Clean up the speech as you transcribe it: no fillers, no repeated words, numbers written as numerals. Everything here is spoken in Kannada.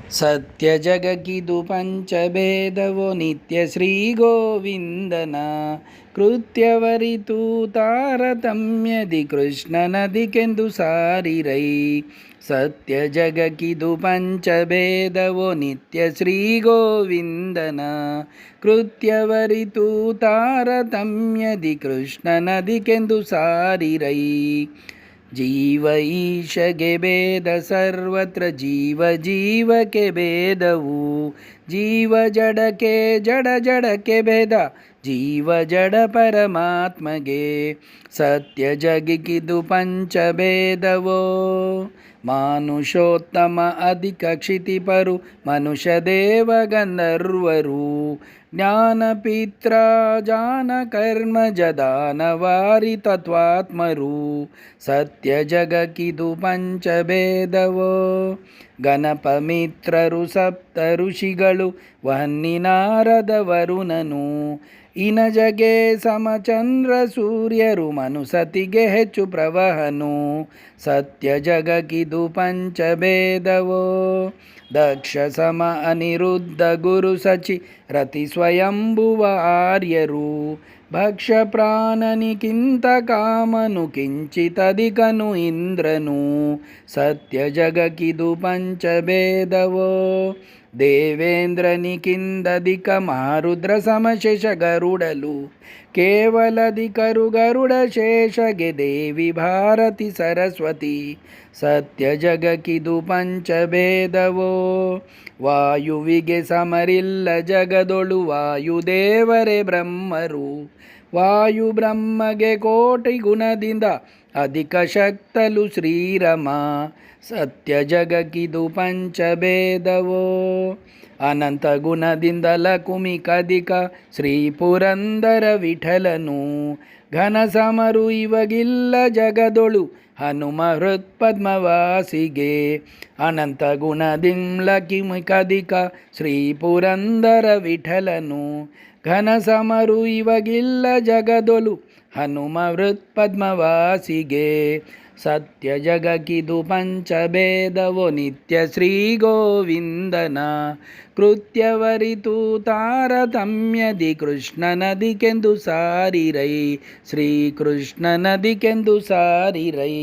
ಸತ್ಯ ಜಗಕ್ಕಿದು ಪಂಚಭೇದವೋ ನಿತ್ಯ ಶ್ರೀ ಗೋವಿಂದನ ಕೃತ್ಯವರಿತು ತಾರತಮ್ಯದಿ ಕೃಷ್ಣನದಿಗೆಂದು ಸಾರಿರೈ. ಸತ್ಯ ಜಗಕ್ಕಿದು ಪಂಚಭೇದವೋ ನಿತ್ಯ ಶ್ರೀ ಗೋವಿಂದನ ಕೃತ್ಯವರಿತು ತಾರತಮ್ಯದಿ ಕೃಷ್ಣನದಿಗೆಂದು ಸಾರಿರೈ. ಜೀವ ಈಶಗೆ ಭೇದ ಸರ್ವತ್ರ ಜೀವ ಜೀವಕ್ಕೆ ಭೇದವು, ಜೀವ ಜಡಕ್ಕೆ ಜಡ ಜಡಕ್ಕೆ ಭೇದ ಜೀವ ಜಡ ಪರಮಾತ್ಮಗೆ. ಸತ್ಯ ಜಗಕ್ಕಿದು ಪಂಚಭೇದವೋ ಮಾನುಷೋತ್ತಮ ಅಧಿಕ ಕ್ಷಿತಿಪರು ಮನುಷ್ಯ ದೇವ ಗಂಧರ್ವರು ಜ್ಞಾನ ಪಿತ್ರ ಜಾನ ಕರ್ಮ ಜದಾನವಾರಿ ತತ್ವಾತ್ಮರು. ಸತ್ಯ ಜಗಕ್ಕಿದು ಪಂಚಭೇದವೋ ಗಣಪ ಮಿತ್ರರು ಸಪ್ತ ಋಷಿಗಳು ವಹ್ನಿ ನಾರದ ವರುಣನು ಇನ ಜಗೆ ಸಮಚಂದ್ರ ಸೂರ್ಯರು ಮನುಸತಿಗೆ ಹೆಚ್ಚು ಪ್ರವಹನು. ಸತ್ಯ ಜಗಕ್ಕಿದು ಪಂಚಭೇದವೋ ದಕ್ಷ ಸಮ ಅನಿರುದ್ಧ ಗುರು ಸಚಿ ರತಿ ಸ್ವಯಂಭುವ ಆರ್ಯರು ಭಕ್ಷ ಪ್ರಾಣನಿಗಿಂತ ಕಾಮನು ಕಿಂಚಿತಧಿಕನು ಇಂದ್ರನು. ಸತ್ಯ ಜಗಕ್ಕಿದು ಪಂಚಭೇದವೋ ದೇವೇಂದ್ರನಿಗಿಂದಧಿಕ ಮಾರುದ್ರ ಸಮಶೇಷ ಗರುಡಲು ಕೇವಲಧಿಕರು ಗರುಡ ಶೇಷಗೆ ದೇವಿ ಭಾರತಿ ಸರಸ್ವತಿ. ಸತ್ಯ ಜಗಕ್ಕಿದು ಪಂಚಭೇದವೋ ವಾಯುವಿಗೆ ಸಮರಿಲ್ಲ ಜಗದೊಳು ವಾಯುದೇವರೇ ಬ್ರಹ್ಮರು ವಾಯು ಬ್ರಹ್ಮಗೆ ಕೋಟಿ ಗುಣದಿಂದ ಅಧಿಕ ಶಕ್ತಲು ಶ್ರೀರಮ. ಸತ್ಯ ಜಗಕ್ಕಿದು ಪಂಚಭೇದವೋ ಅನಂತ ಗುಣದಿಂದಲ ಕುಮಿಕಧಿಕ ಶ್ರೀ ಪುರಂದರ ವಿಠಲನು ಘನ ಸಮರು ಇವಗಿಲ್ಲ ಜಗದೊಳು ಹನುಮ ಹೃತ್ಪದ್ಮವಾಸಿಗೆ. ಅನಂತ ಗುಣದಿಂಲ ಕಿಮಿಕಧಿಕ ಶ್ರೀ ಪುರಂದರ ವಿಠಲನು ಘನ ಸಮರು ಇವಗಿಲ್ಲ ಜಗದೊಳು ಹನುಮ ಹೃತ್ಪದ್ಮವಾಸಿಗೆ. ಸತ್ಯ ಜಗಕ್ಕಿದು ಪಂಚಭೇದವೋ ನಿತ್ಯ ಶ್ರೀ ಗೋವಿಂದನ ಕೃತ್ಯವರಿತು ತಾರತಮ್ಯದಿ ಕೃಷ್ಣನದಿಗೆಂದು ಸಾರಿರೈ. ಶ್ರೀಕೃಷ್ಣನದಿಗೆಂದು ಸಾರಿರೈ.